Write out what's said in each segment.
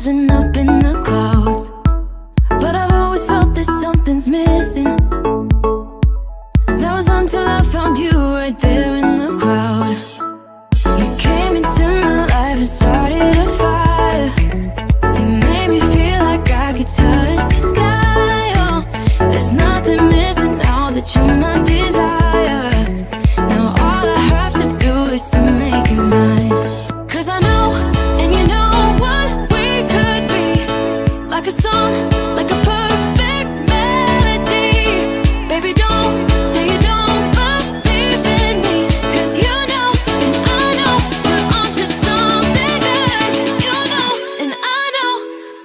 rising up in the clouds, but I've always felt that something's missing. That was until I found you right there in the crowd. You came into my life and started a fire. You made me feel like I could touch the sky. Oh, there's nothing missing now that you're my desire. Now all I have to do is to make you mine. 'Cause I know, and you know what we could be. Like a song, like a perfect melody. Baby, don't say you don't believe in me. 'Cause you know, and I know, we're onto something good. You know, and I know,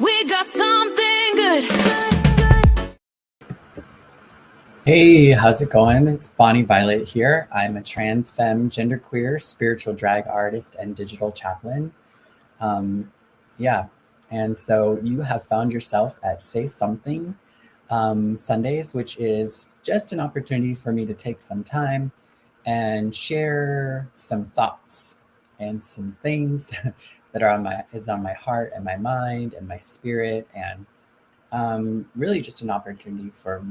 we got something good. Hey, how's it going? It's Bonnie Violet here. I'm a trans femme, genderqueer, spiritual drag artist, and digital chaplain. And so you have found yourself at Say Something Sundays, which is just an opportunity for me to take some time and share some thoughts and some things that are on my heart and my mind and my spirit, and really just an opportunity for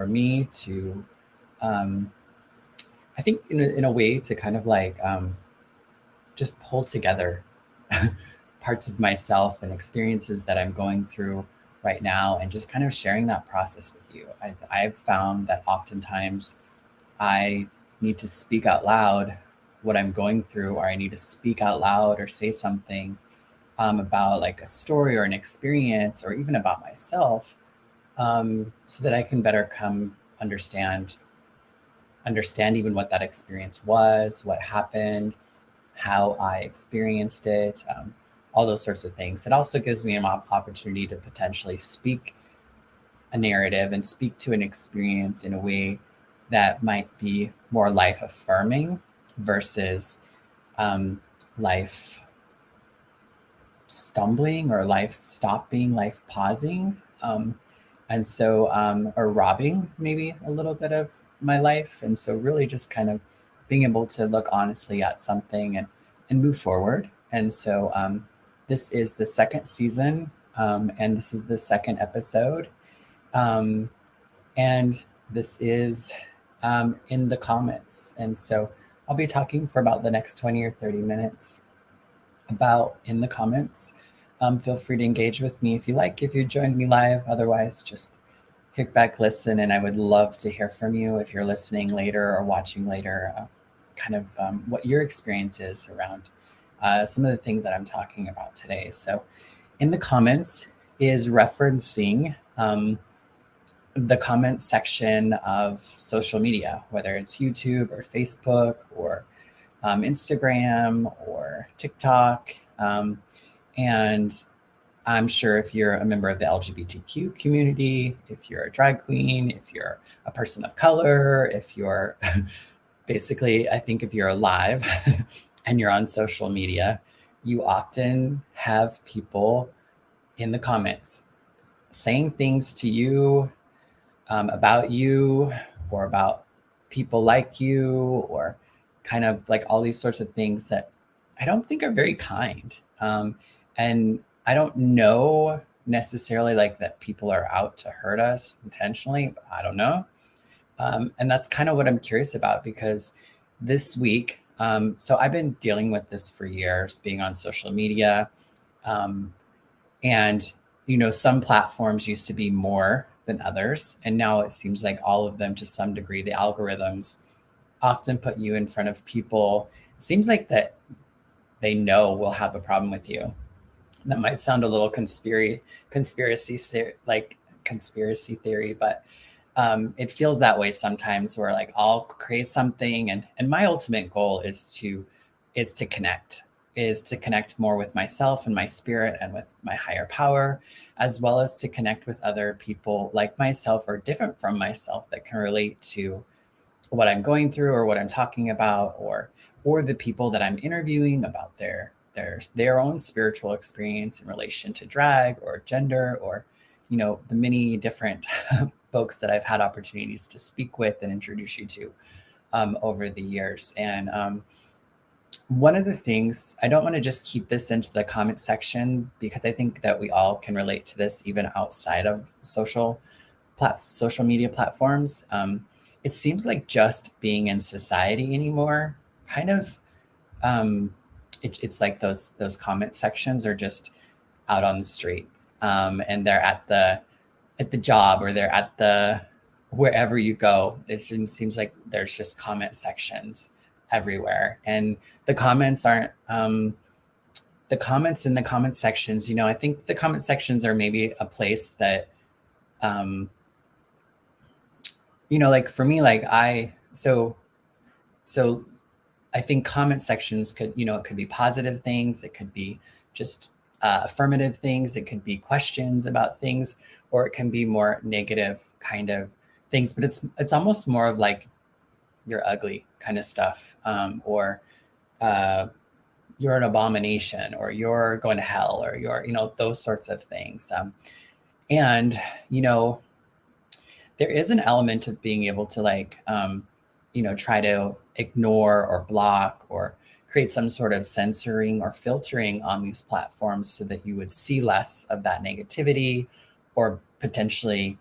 me to, I think in a way to kind of like just pull together parts of myself and experiences that I'm going through right now, and just kind of sharing that process with you. I've found that oftentimes I need to speak out loud what I'm going through, or I need to speak out loud or say something about like a story or an experience, or even about myself, so that I can better understand even what that experience was, what happened, how I experienced it, all those sorts of things. It also gives me an opportunity to potentially speak a narrative and speak to an experience in a way that might be more life affirming versus life stumbling or life stopping, life pausing. Or robbing maybe a little bit of my life. And so really just kind of being able to look honestly at something and move forward. And so this is the second season, and this is the second episode. And this is in the comments. And so I'll be talking for about the next 20 or 30 minutes about in the comments. Feel free to engage with me if you like, if you joined me live. Otherwise, just kick back, listen, and I would love to hear from you if you're listening later or watching later, what your experience is around some of the things that I'm talking about today. So in the comments is referencing the comment section of social media, whether it's YouTube or Facebook or Instagram or TikTok. And I'm sure if you're a member of the LGBTQ community, if you're a drag queen, if you're a person of color, if you're basically, I think if you're alive and you're on social media, you often have people in the comments saying things to you, about you, or about people like you, or kind of like all these sorts of things that I don't think are very kind. And I don't know necessarily like that people are out to hurt us intentionally, but I don't know. And that's kind of what I'm curious about, because this week, so I've been dealing with this for years, being on social media. And, some platforms used to be more than others. And now it seems like all of them, to some degree, the algorithms often put you in front of people. It seems like that they know will have a problem with you. That might sound a little conspiracy theory, but it feels that way sometimes, where like I'll create something, and my ultimate goal is to connect more with myself and my spirit and with my higher power, as well as to connect with other people like myself or different from myself that can relate to what I'm going through or what I'm talking about, or the people that I'm interviewing about their own spiritual experience in relation to drag or gender, or the many different folks that I've had opportunities to speak with and introduce you to over the years. And one of the things, I don't want to just keep this into the comment section because I think that we all can relate to this even outside of social media platforms. It seems like just being in society anymore kind of it's like those comment sections are just out on the street, and they're at the job, or they're at the wherever you go. It seems like there's just comment sections everywhere, and the comments aren't the comments in the comment sections. I think the comment sections are maybe a place that um, like for me, like so I think comment sections could, it could be positive things, it could be just affirmative things, it could be questions about things, or it can be more negative kind of things. But it's almost more of like you're ugly kind of stuff, or uh, you're an abomination, or you're going to hell, or you're, those sorts of things. And there is an element of being able to like try to ignore or block or create some sort of censoring or filtering on these platforms so that you would see less of that negativity, or potentially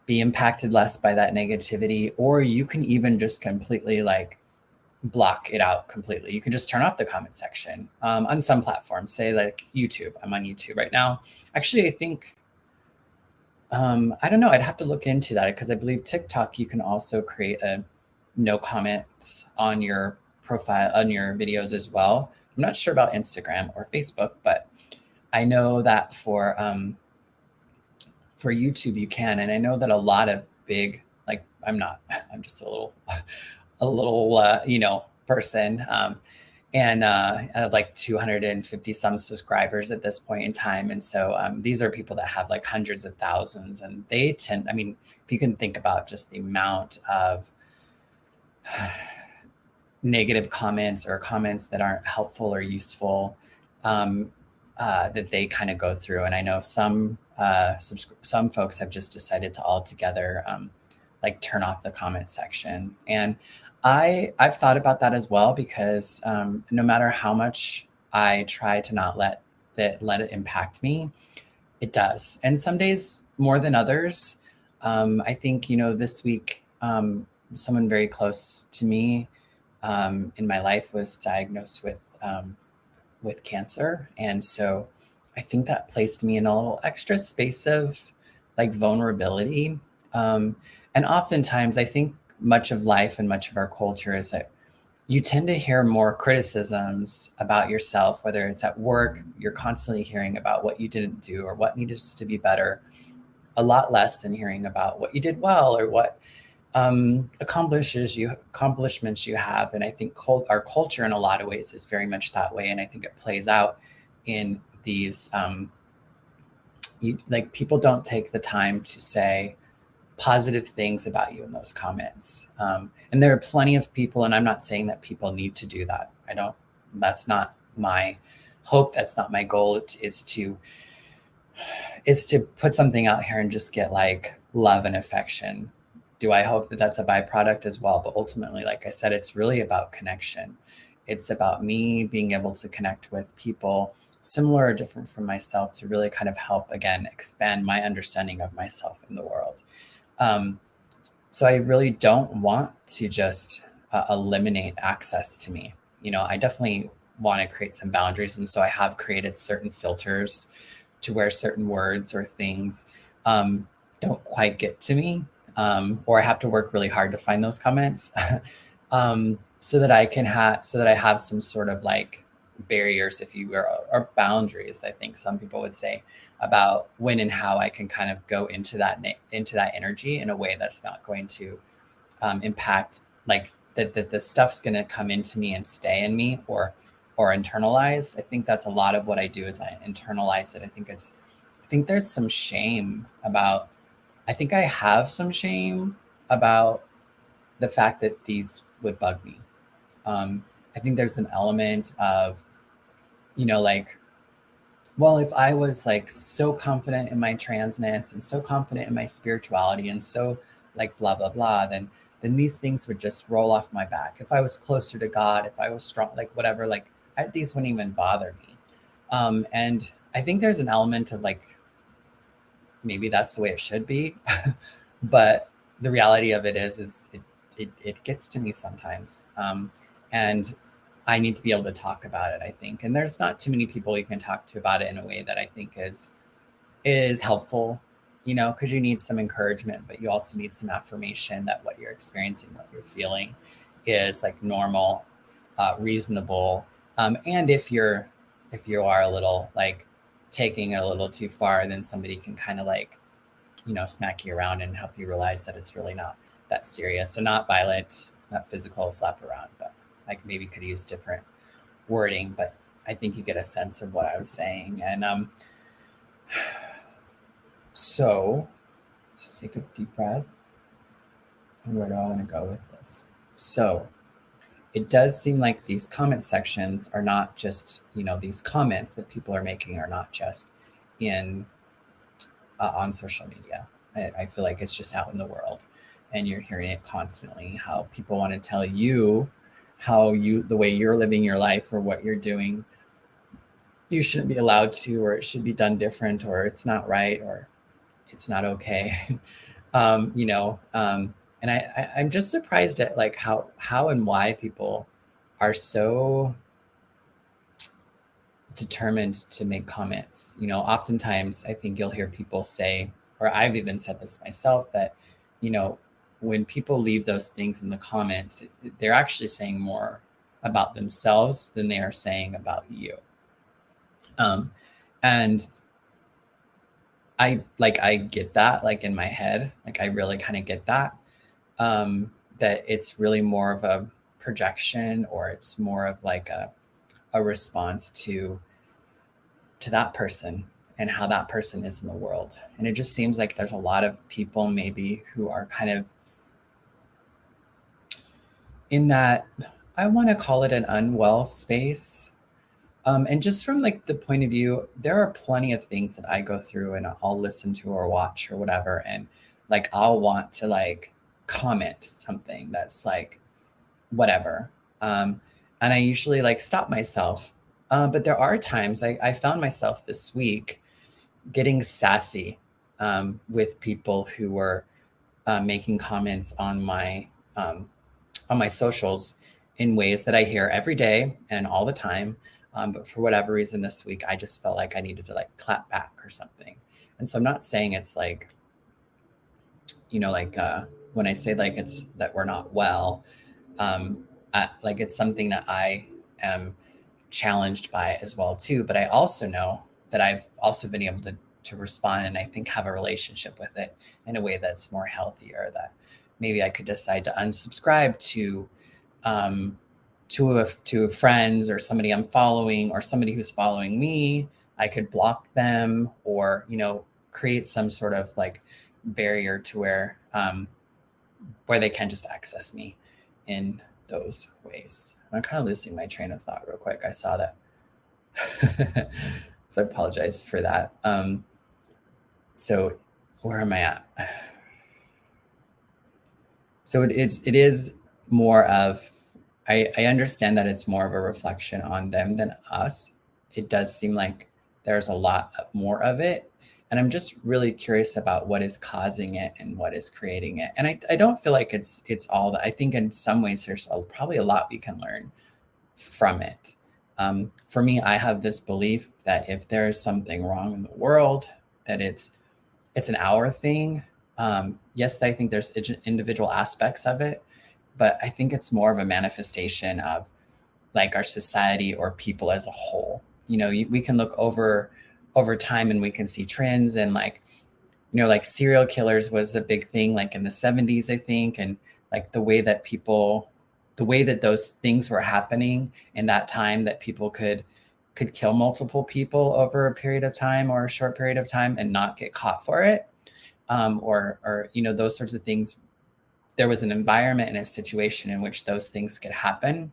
be impacted less by that negativity. Or you can even just completely like block it out completely. You can just turn off the comment section on some platforms, say like YouTube. I'm on YouTube right now. Actually, I think I don't know. I'd have to look into that because I believe TikTok, you can also create a no comments on your profile, on your videos as well. I'm not sure about Instagram or Facebook, but I know that for YouTube you can. And I know that a lot of big, like I'm I'm just a little person. And I have like 250 some subscribers at this point in time. And so these are people that have like hundreds of thousands, and they tend, I mean, if you can think about just the amount of negative comments or comments that aren't helpful or useful, that they kind of go through. And I know some folks have just decided to altogether like turn off the comment section. And I've thought about that as well, because no matter how much I try to not let it impact me, it does. And some days more than others. I think, this week, someone very close to me in my life was diagnosed with cancer. And so I think that placed me in a little extra space of like vulnerability. And oftentimes I think much of life and much of our culture is that you tend to hear more criticisms about yourself, whether it's at work, you're constantly hearing about what you didn't do or what needed to be better, a lot less than hearing about what you did well or what accomplishments you have. And I think our culture in a lot of ways is very much that way. And I think it plays out in these, like people don't take the time to say positive things about you in those comments. And there are plenty of people, and I'm not saying that people need to do that. That's not my hope. That's not my goal. Is to put something out here and just get like love and affection. Do I hope that that's a byproduct as well? But ultimately, like I said, it's really about connection. It's about me being able to connect with people similar or different from myself to really kind of help, again, expand my understanding of myself in the world. So I really don't want to just eliminate access to me. I definitely want to create some boundaries. And so I have created certain filters to where certain words or things don't quite get to me, or I have to work really hard to find those comments, so that I have some sort of like barriers, if you will, or boundaries, I think some people would say, about when and how I can kind of go into that energy in a way that's not going to impact, like the stuff's going to come into me and stay in me, or internalize. I think that's a lot of what I do is I internalize it. I think there's some shame about, I think I have some shame about the fact that these would bug me. I think there's an element of, like, well, if I was like so confident in my transness and so confident in my spirituality and so like blah, blah, blah, then then these things would just roll off my back. If I was closer to God, if I was strong, like whatever, like these wouldn't even bother me. And I think there's an element of like, maybe that's the way it should be. But the reality of it is it gets to me sometimes. And I need to be able to talk about it, I think. And there's not too many people you can talk to about it in a way that I think is helpful, because you need some encouragement, but you also need some affirmation that what you're experiencing, what you're feeling is like normal, reasonable. And if you are a little like taking it a little too far, then somebody can kind of like, smack you around and help you realize that it's really not that serious. So not violent, not physical slap around, but like maybe could use different wording, but I think you get a sense of what I was saying. And so just take a deep breath. And where do I want to go with this? So it does seem like these comment sections are not just, these comments that people are making are not just in on social media. I feel like it's just out in the world, and you're hearing it constantly, how people want to tell you the way you're living your life or what you're doing, you shouldn't be allowed to, or it should be done different, or it's not right, or it's not okay. And I'm just surprised at like how and why people are so determined to make comments. Oftentimes I think you'll hear people say, or I've even said this myself, that, when people leave those things in the comments, they're actually saying more about themselves than they are saying about you. And I get that, like in my head, like I really kind of get that, that it's really more of a projection, or it's more of like a response to that person and how that person is in the world. And it just seems like there's a lot of people maybe who are kind of in that, I want to call it an unwell space. And just from like the point of view, there are plenty of things that I go through and I'll listen to or watch or whatever. And like, I'll want to like comment something that's like, whatever. And I usually like stop myself. But there are times I found myself this week getting sassy with people who were making comments on my socials in ways that I hear every day and all the time. But for whatever reason this week, I just felt like I needed to like clap back or something. And so I'm not saying it's like, when I say like it's that we're not well, like it's something that I am challenged by as well too. But I also know that I've also been able to respond and I think have a relationship with it in a way that's more healthier, that maybe I could decide to unsubscribe to friends or somebody I'm following or somebody who's following me. I could block them, or create some sort of like barrier to where they can just access me in those ways. I'm kind of losing my train of thought real quick. I saw that. So I apologize for that. So where am I at? So it is more of, I understand that it's more of a reflection on them than us. It does seem like there's a lot more of it. And I'm just really curious about what is causing it and what is creating it. And I don't feel like it's all that. I think in some ways there's probably a lot we can learn from it. For me, I have this belief that if there's something wrong in the world, that it's an our thing. Yes, I think there's individual aspects of it, but I think it's more of a manifestation of like our society or people as a whole. We can look over time and we can see trends, and like, like serial killers was a big thing, like in the 70s, I think. And like the way that those things were happening in that time, that people could kill multiple people over a period of time or a short period of time and not get caught for it. Or those sorts of things. There was an environment and a situation in which those things could happen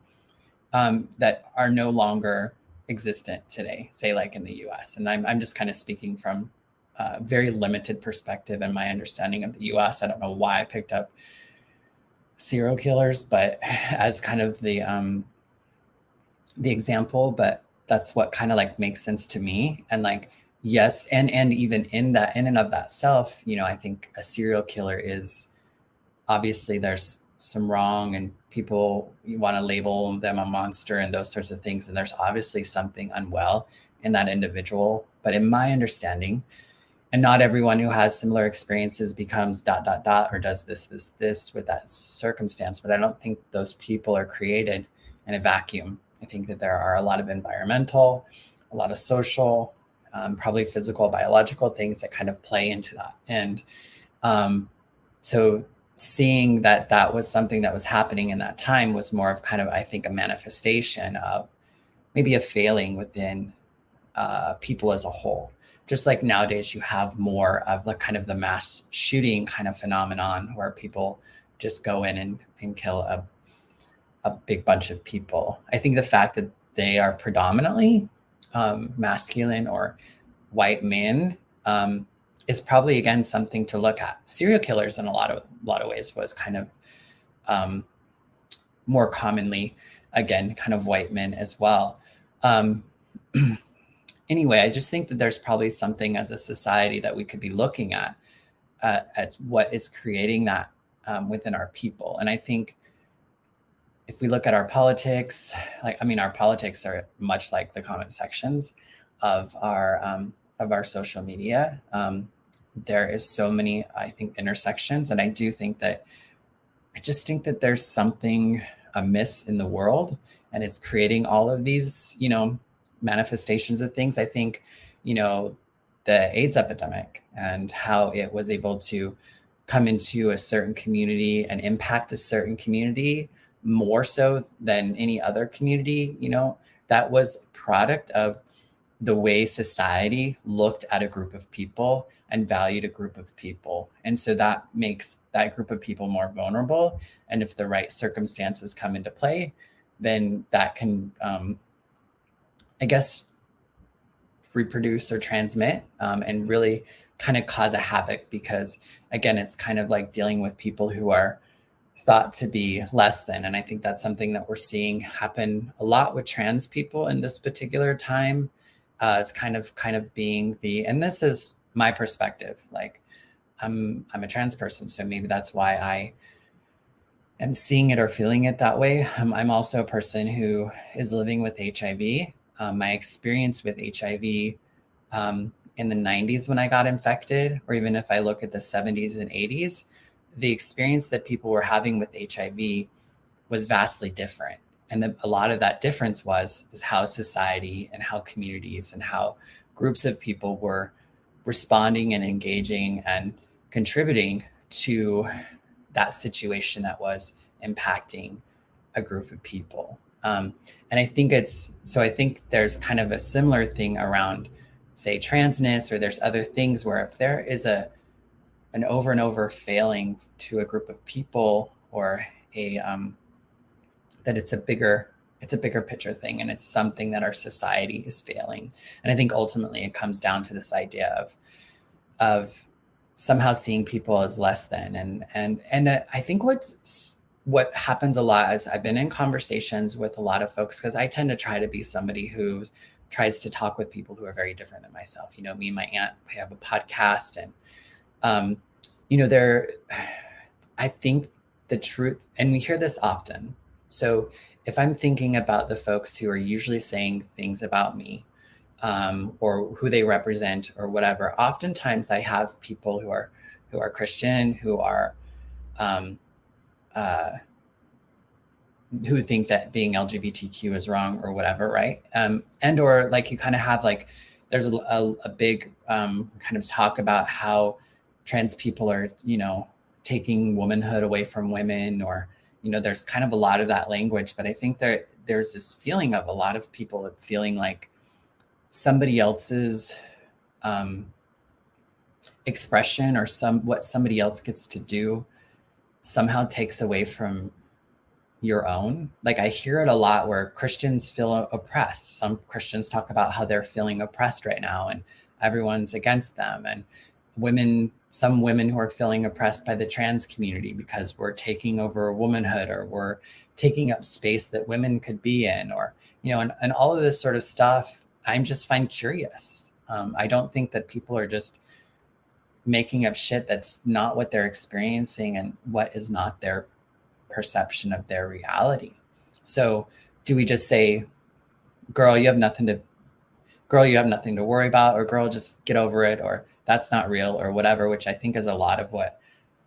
that are no longer existent today, say like in the US. And I'm just kind of speaking from a very limited perspective and my understanding of the US. I don't know why I picked up serial killers, but as kind of the example, but that's what kind of like makes sense to me. And like, yes, and even in that, in and of that self, you know, I think a serial killer is, obviously there's some wrong and people, you want to label them a monster and those sorts of things, and there's obviously something unwell in that individual. But in my understanding, and not everyone who has similar experiences becomes dot dot dot or does this with that circumstance, but I don't think those people are created in a vacuum. I think that there are a lot of environmental, a lot of social, probably physical, biological things that kind of play into that. And so seeing that that was something that was happening in that time was more of kind of, I think, a manifestation of maybe a failing within people as a whole. Just like nowadays you have more of the kind of the mass shooting kind of phenomenon where people just go in and kill a big bunch of people. I think the fact that they are predominantly masculine or white men is probably, again, something to look at. Serial killers in a lot of ways was kind of more commonly, again, kind of white men as well. Anyway, I just think that there's probably something as a society that we could be looking at what is creating that within our people. And I think if we look at our politics, our politics are much like the comment sections of our social media. There is so many, I think, intersections, and I just think that there's something amiss in the world, and it's creating all of these, manifestations of things. I think, the AIDS epidemic and how it was able to come into a certain community and impact a certain community more so than any other community, that was a product of the way society looked at a group of people and valued a group of people. And so that makes that group of people more vulnerable. And if the right circumstances come into play, then that can, I guess, reproduce or transmit and really kind of cause a havoc, because again, it's kind of like dealing with people who are thought to be less than. And I think that's something that we're seeing happen a lot with trans people in this particular time, is kind of being and this is my perspective. Like I'm a trans person, so maybe that's why I am seeing it or feeling it that way. I'm also a person who is living with HIV. My experience with HIV in the 90s when I got infected, or even if I look at the 70s and 80s, the experience that people were having with HIV was vastly different. And a lot of that difference is how society and how communities and how groups of people were responding and engaging and contributing to that situation that was impacting a group of people. And I think I think there's kind of a similar thing around, say, transness, or there's other things where if there is an over and over failing to a group of people, or that it's a bigger picture thing, and it's something that our society is failing. And I think ultimately it comes down to this idea of somehow seeing people as less than. And I think what happens a lot is I've been in conversations with a lot of folks, because I tend to try to be somebody who tries to talk with people who are very different than myself. Me and my aunt, we have a podcast, and I think the truth, and we hear this often. So if I'm thinking about the folks who are usually saying things about me, or who they represent or whatever, oftentimes I have people who are Christian, who are, who think that being LGBTQ is wrong or whatever, right? And or like you kind of have like, there's a big kind of talk about how trans people are, taking womanhood away from women, or, there's kind of a lot of that language. But I think there's this feeling of a lot of people feeling like somebody else's expression, or what somebody else gets to do somehow takes away from your own. Like I hear it a lot where Christians feel oppressed. Some Christians talk about how they're feeling oppressed right now and everyone's against them. some women who are feeling oppressed by the trans community because we're taking over womanhood, or we're taking up space that women could be in, or, and all of this sort of stuff, I'm just find curious. I don't think that people are just making up shit that's not what they're experiencing and what is not their perception of their reality. So do we just say, girl, you have nothing to worry about, or girl, just get over it, or that's not real, or whatever, which I think is a lot of what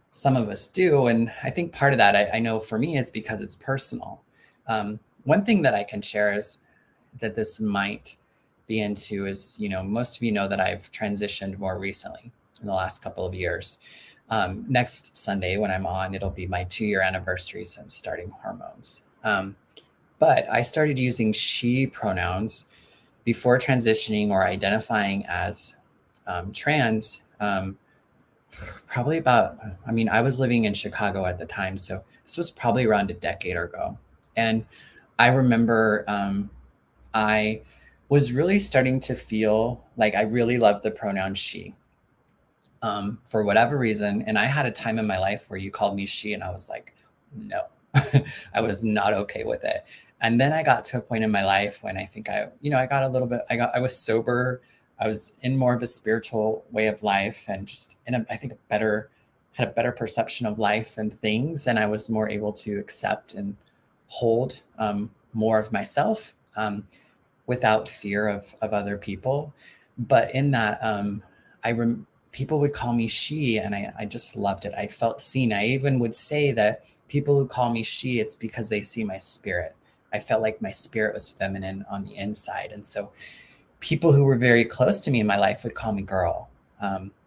some of us do. And I think part of that, I know for me, is because it's personal. One thing that I can share is that this might be into is, most of you know that I've transitioned more recently in the last couple of years. Next Sunday when I'm on, it'll be my 2-year anniversary since starting hormones. But I started using she pronouns before transitioning or identifying as trans, probably about, I was living in Chicago at the time, so this was probably around a decade ago. And I remember I was really starting to feel like I really loved the pronoun she, for whatever reason. And I had a time in my life where you called me she, and I was like, no, I was not okay with it. And then I got to a point in my life when I think I was sober. I was in more of a spiritual way of life, and just had a better perception of life and things. And I was more able to accept and hold more of myself without fear of other people. But in that, people would call me she, and I just loved it. I felt seen. I even would say that people who call me she, it's because they see my spirit. I felt like my spirit was feminine on the inside. And so people who were very close to me in my life would call me girl,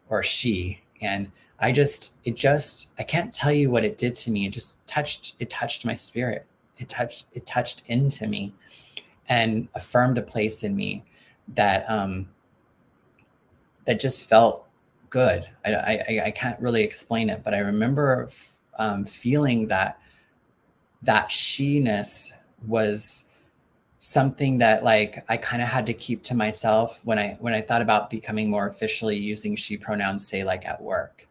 or she. And I can't tell you what it did to me. It touched my spirit. It touched into me and affirmed a place in me that, that just felt good. I can't really explain it, but I remember feeling that she-ness was something that, like, I kind of had to keep to myself when I thought about becoming more officially using she pronouns, say like at work.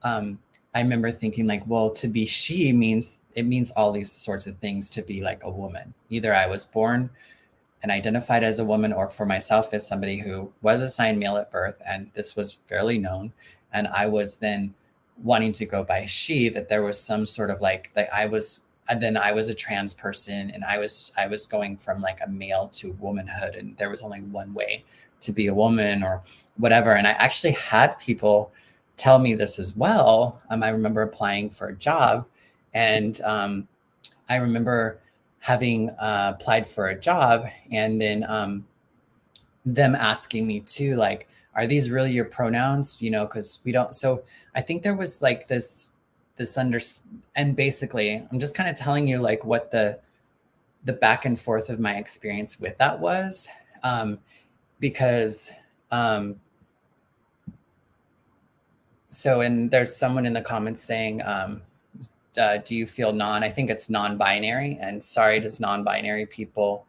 I remember thinking like, well, to be she means all these sorts of things to be like a woman. Either I was born and identified as a woman, or for myself as somebody who was assigned male at birth, and this was fairly known, and I was then wanting to go by she, that there was some sort of like that I was a trans person, and I was going from like a male to womanhood, and there was only one way to be a woman or whatever. And I actually had people tell me this as well. I remember applying for a job, and I remember having applied for a job, and then them asking me too, like, are these really your pronouns? Because we don't. So I think there was like this and basically I'm just kind of telling you like what the back and forth of my experience with that was, because so, and there's someone in the comments saying, do you feel I think it's non-binary, and sorry, does non-binary people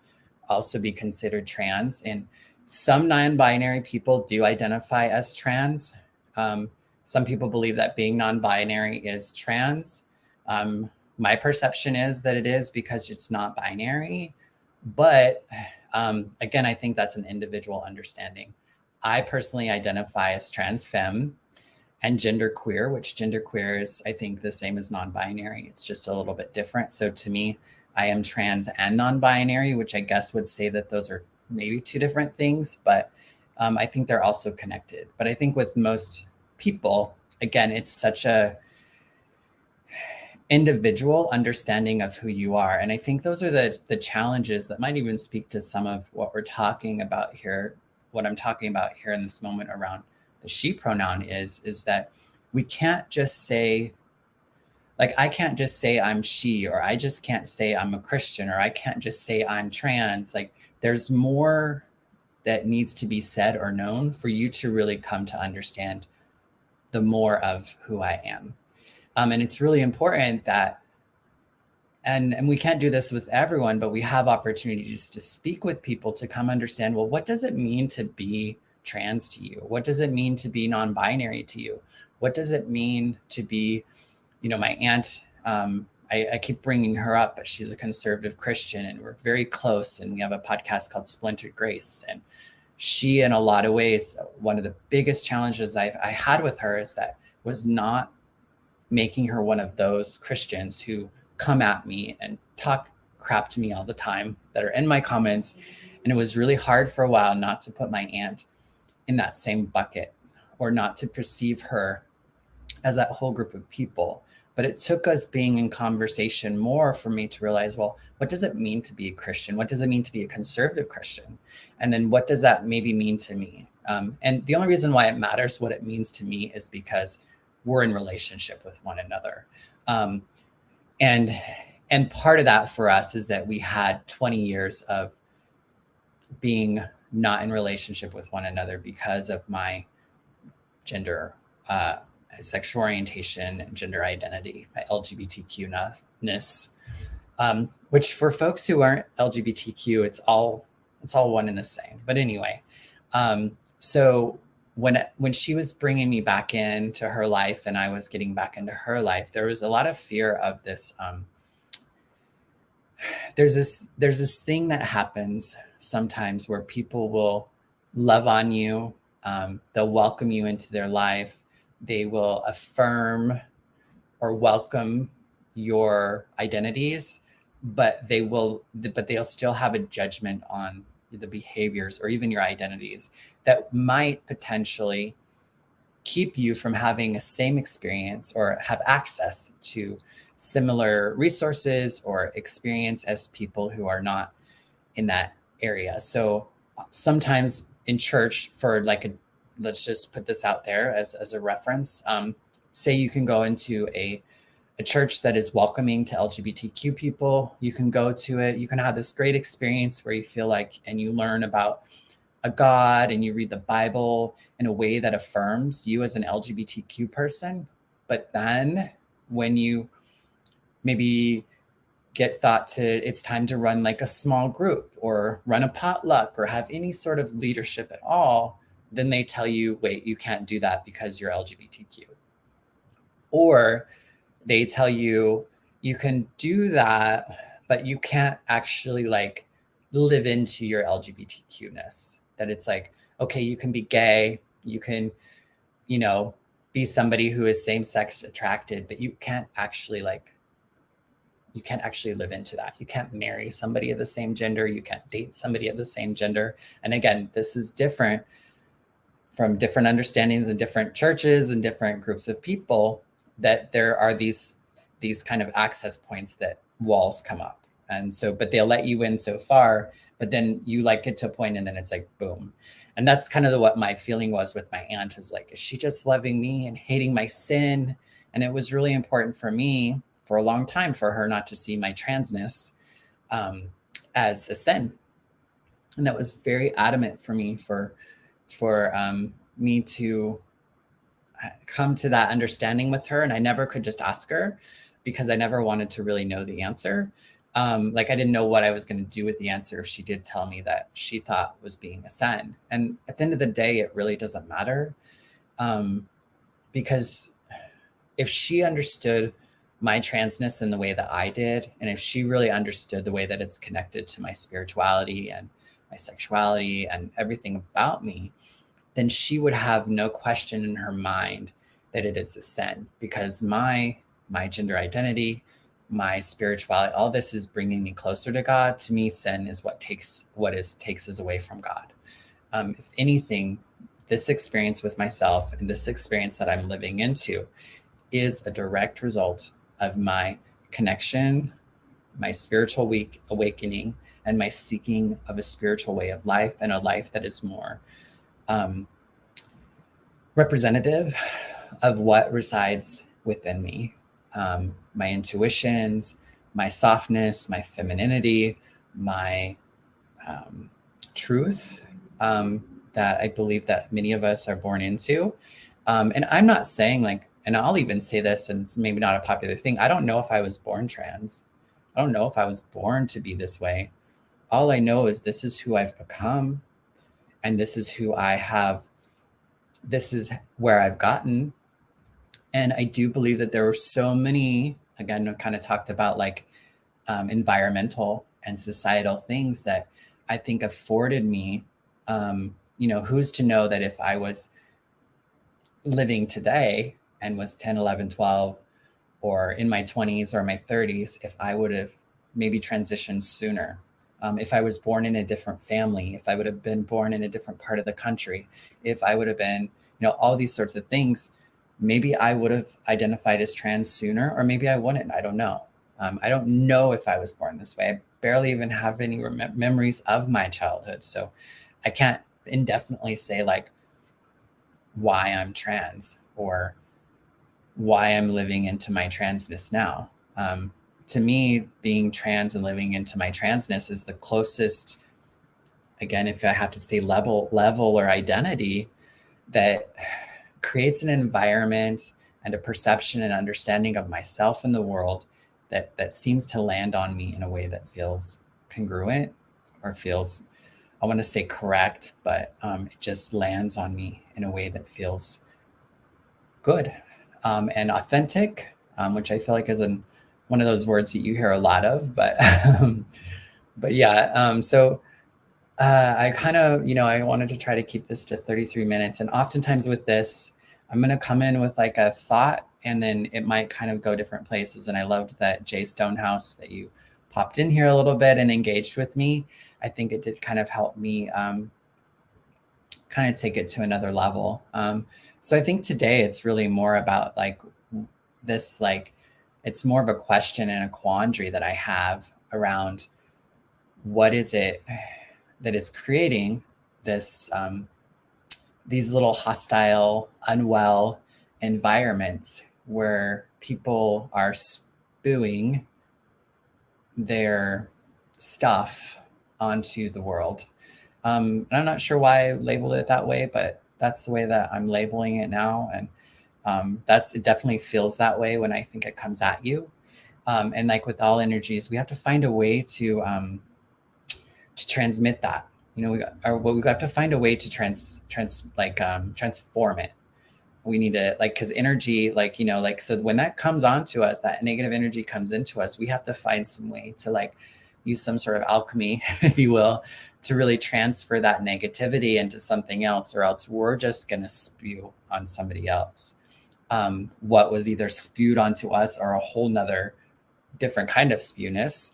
also be considered trans? And some non-binary people do identify as trans. Some people believe that being non-binary is trans. My perception is that it is, because it's not binary. But again, I think that's an individual understanding. I personally identify as trans femme and genderqueer, which genderqueer is, I think, the same as non-binary. It's just a little bit different. So to me, I am trans and non-binary, which I guess would say that those are maybe two different things, but I think they're also connected. But I think with most people, again, it's such a individual understanding of who you are. And I think those are the challenges that might even speak to some of what we're talking about here, what I'm talking about here in this moment around the she pronoun is that we can't just say, like, I can't just say I'm she, or I just can't say I'm a Christian, or I can't just say I'm trans. Like, there's more that needs to be said or known for you to really come to understand the more of who I am. And it's really important that, and we can't do this with everyone, but we have opportunities to speak with people to come understand, well, what does it mean to be trans to you? What does it mean to be non-binary to you? What does it mean to be, my aunt, I keep bringing her up, but she's a conservative Christian and we're very close. And we have a podcast called Splintered Grace. And she, in a lot of ways, one of the biggest challenges I had with her is that was not making her one of those Christians who come at me and talk crap to me all the time that are in my comments. And it was really hard for a while not to put my aunt in that same bucket or not to perceive her as that whole group of people. But it took us being in conversation more for me to realize, well, what does it mean to be a Christian? What does it mean to be a conservative Christian? And then what does that maybe mean to me? And the only reason why it matters what it means to me is because we're in relationship with one another. And part of that for us is that we had 20 years of being not in relationship with one another because of my gender, sexual orientation, and gender identity, my LGBTQ-ness, which for folks who aren't LGBTQ, it's all one and the same. But anyway, so when she was bringing me back into her life and I was getting back into her life, there was a lot of fear of this. There's this thing that happens sometimes where people will love on you. They'll welcome you into their life. They will affirm or welcome your identities, but they'll still have a judgment on the behaviors or even your identities that might potentially keep you from having a same experience or have access to similar resources or experience as people who are not in that area. So sometimes in church, for let's just put this out there as a reference, say you can go into a church that is welcoming to LGBTQ people. You can go to it. You can have this great experience where you feel like, and you learn about a God and you read the Bible in a way that affirms you as an LGBTQ person. But then when you maybe get thought to, it's time to run like a small group or run a potluck or have any sort of leadership at all, then they tell you, wait, you can't do that because you're LGBTQ. Or they tell you, you can do that, but you can't actually live into your LGBTQ-ness. That it's like, okay, you can be gay, you can, be somebody who is same-sex attracted, but you can't actually live into that. You can't marry somebody of the same gender. You can't date somebody of the same gender. And again, this is different from different understandings in different churches and different groups of people, that there are these kind of access points that walls come up. And so, but they'll let you in so far, but then you get to a point and then it's like, boom. And that's kind of what my feeling was with my aunt, is like, is she just loving me and hating my sin? And it was really important for me for a long time for her not to see my transness as a sin. And that was very adamant for me for me to come to that understanding with her. And I never could just ask her because I never wanted to really know the answer. I didn't know what I was going to do with the answer if she did tell me that she thought was being a sin. And at the end of the day, it really doesn't matter. Because if she understood my transness in the way that I did, and if she really understood the way that it's connected to my spirituality and my sexuality and everything about me, then she would have no question in her mind that it is a sin, because my gender identity, my spirituality, all this is bringing me closer to God. To me, sin is what takes us away from God. If anything, this experience with myself and this experience that I'm living into is a direct result of my connection, my spiritual awakening, and my seeking of a spiritual way of life, and a life that is more representative of what resides within me. My intuitions, my softness, my femininity, my truth that I believe that many of us are born into. And I'm not saying and I'll even say this, and it's maybe not a popular thing, I don't know if I was born trans. I don't know if I was born to be this way. All I know is this is who I've become. and this is who I have. This is where I've gotten. And I do believe that there were so many, again, I kind of talked about like environmental and societal things that I think afforded me, who's to know that if I was living today and was 10, 11, 12, or in my 20s or my 30s, if I would have maybe transitioned sooner. If I was born in a different family, if I would have been born in a different part of the country, if I would have been, all these sorts of things, maybe I would have identified as trans sooner, or maybe I wouldn't. I don't know. I don't know if I was born this way. I barely even have any memories of my childhood. So I can't indefinitely say like why I'm trans or why I'm living into my transness now. To me, being trans and living into my transness is the closest, again, if I have to say level or identity, that creates an environment and a perception and understanding of myself and the world that seems to land on me in a way that feels congruent or feels, I want to say correct, but it just lands on me in a way that feels good and authentic, which I feel like is one of those words that you hear a lot of, but yeah. So I kind of, I wanted to try to keep this to 33 minutes. And oftentimes with this, I'm going to come in with like a thought and then it might kind of go different places. And I loved that Jay Stonehouse that you popped in here a little bit and engaged with me. I think it did kind of help me kind of take it to another level. So I think today it's really more about like this, like, it's more of a question and a quandary that I have around what is it that is creating this, these little hostile, unwell environments where people are spewing their stuff onto the world. And I'm not sure why I labeled it that way, but that's the way that I'm labeling it now. And it definitely feels that way when I think it comes at you. And like with all energies, we have to find a way to transmit that. We have to find a way to transform it. We need to because energy, so when that comes onto us, that negative energy comes into us, we have to find some way to use some sort of alchemy, if you will, to really transfer that negativity into something else, or else we're just going to spew on somebody else. What was either spewed onto us or a whole nother different kind of spewness.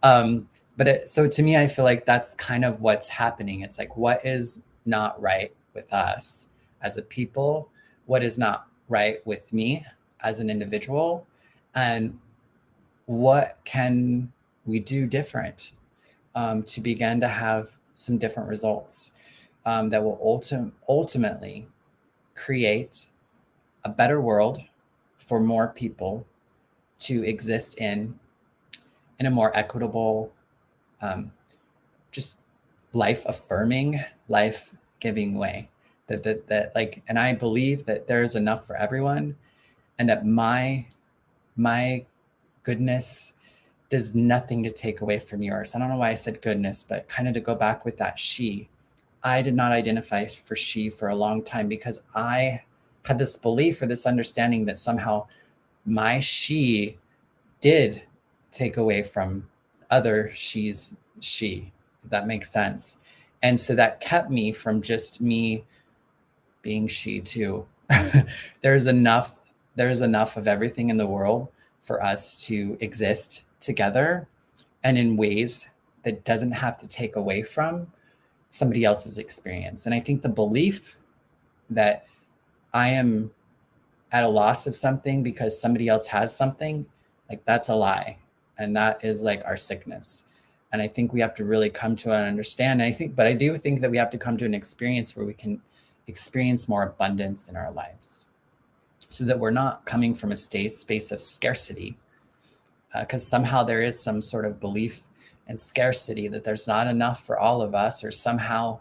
So to me, I feel like that's kind of what's happening. It's like, what is not right with us as a people? What is not right with me as an individual? And what can we do different to begin to have some different results that will ultimately create a better world for more people to exist in a more equitable, just life-affirming, life-giving way. And I believe that there is enough for everyone, and that my goodness does nothing to take away from yours. I don't know why I said goodness, but kind of to go back with that she. I did not identify for she for a long time because I had this belief or this understanding that somehow my she did take away from other she's she, if that makes sense. And so that kept me from just me being she too. There's enough of everything in the world for us to exist together and in ways that doesn't have to take away from somebody else's experience. And I think the belief that I am at a loss of something because somebody else has something, that's a lie. And that is our sickness. And I think we have to really come to and understand. And I do think that we have to come to an experience where we can experience more abundance in our lives, so that we're not coming from a space of scarcity, because somehow there is some sort of belief in scarcity, that there's not enough for all of us, or somehow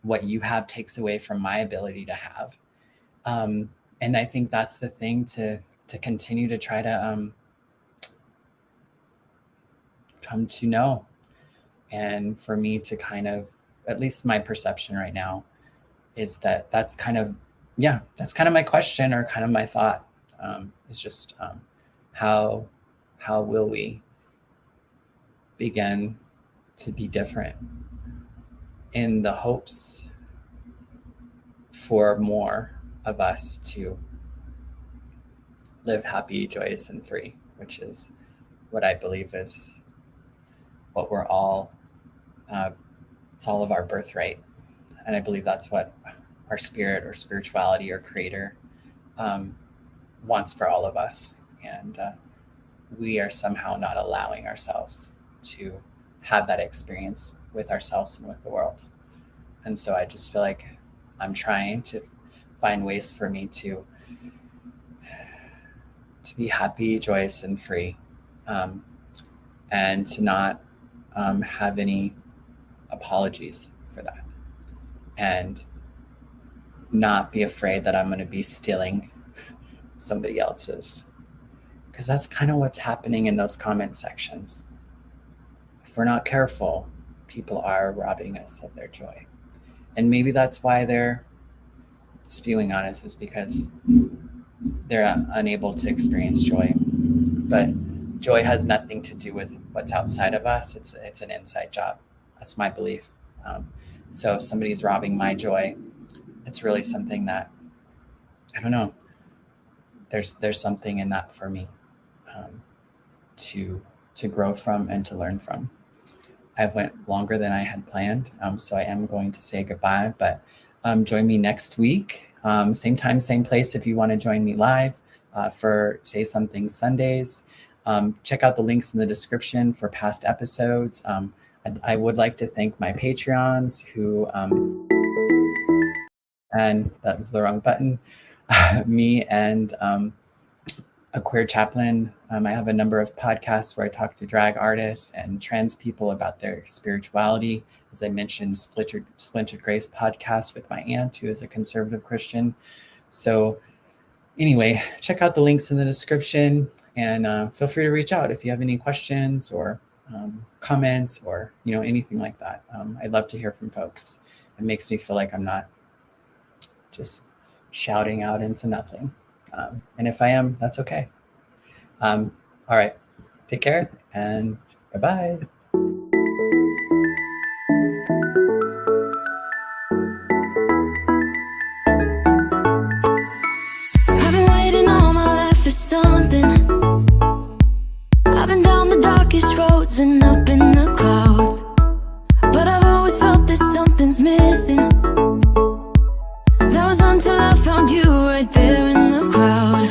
what you have takes away from my ability to have. And I think that's the thing to continue to try to come to know, and for me to kind of at least my perception right now is that's kind of my question, or kind of my thought, is just how will we begin to be different in the hopes for more of us to live happy, joyous, and free, which is what I believe is what we're all, it's all of our birthright. And I believe that's what our spirit or spirituality or creator wants for all of us. And we are somehow not allowing ourselves to have that experience with ourselves and with the world. And so I just feel like I'm trying to find ways for me to be happy, joyous, and free, and to not have any apologies for that, and not be afraid that I'm going to be stealing somebody else's, because that's kind of what's happening in those comment sections. If we're not careful, people are robbing us of their joy. And maybe that's why they're spewing on us, is because they're unable to experience joy. But joy has nothing to do with what's outside of us. It's an inside job. That's my belief. So if somebody's robbing my joy, it's really something that, I don't know, there's something in that for me to grow from and to learn from. I've went longer than I had planned, so I am going to say goodbye, but join me next week, same time, same place, if you want to join me live for Say Something Sundays. Check out the links in the description for past episodes. I would like to thank my Patreons who, and that was the wrong button, me and a queer chaplain. I have a number of podcasts where I talk to drag artists and trans people about their spirituality. As I mentioned, Splintered Grace podcast with my aunt, who is a conservative Christian. So anyway, check out the links in the description, and feel free to reach out if you have any questions or comments or anything like that. I'd love to hear from folks. It makes me feel like I'm not just shouting out into nothing. And if I am, that's okay. All right. Take care and bye-bye. I've been waiting all my life for something. I've been down the darkest roads and up in the clouds, but I've always felt that something's missing. That was until I found you right there in the crowd.